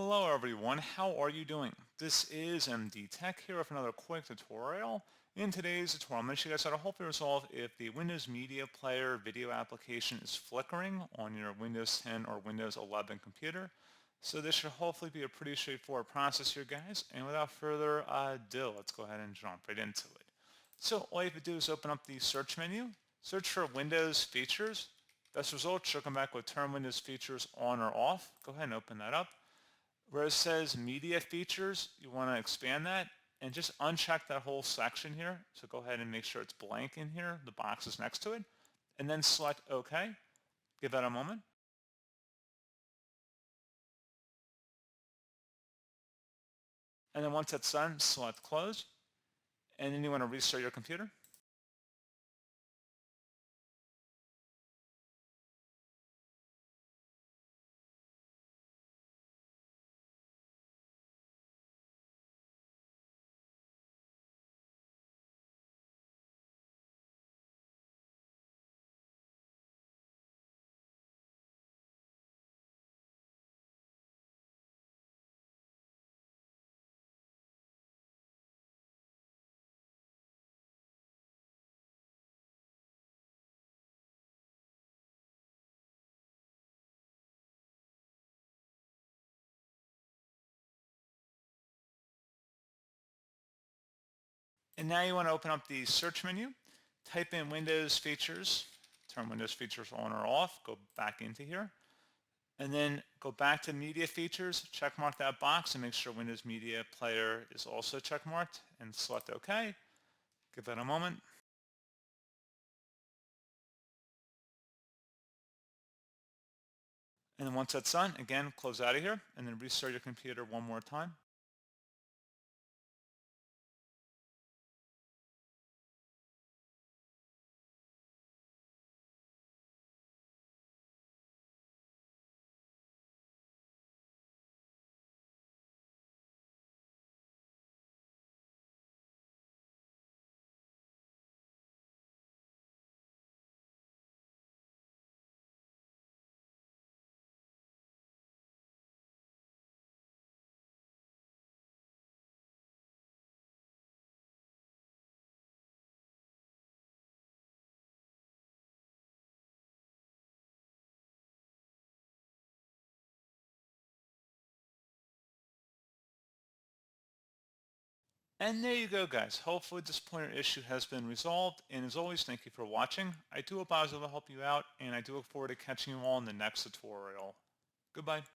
Hello everyone, how are you doing? This is MD Tech here with another quick tutorial. In today's tutorial, I'm going to show you guys how to hopefully resolve if the Windows Media Player video application is flickering on your Windows 10 or Windows 11 computer. So this should hopefully be a pretty straightforward process here, guys. And without further ado, let's go ahead and jump right into it. So all you have to do is open up the search menu, search for Windows features. Best results should come back with turn Windows features on or off. Go ahead and open that up. Where it says media features, you want to expand that and just uncheck that whole section here. So go ahead and make sure it's blank in here, the box is next to it, and then select OK. Give that a moment. And then once that's done, select close. And then you want to restart your computer. And now you want to open up the search menu, type in Windows features, turn Windows features on or off, go back into here, and then go back to media features, check mark that box and make sure Windows Media Player is also check marked and select OK. Give that a moment. And then once that's done, again, close out of here and then restart your computer one more time. And there you go, guys. Hopefully this pointer issue has been resolved. And as always, thank you for watching. I do hope I was able to help you out, and I do look forward to catching you all in the next tutorial. Goodbye.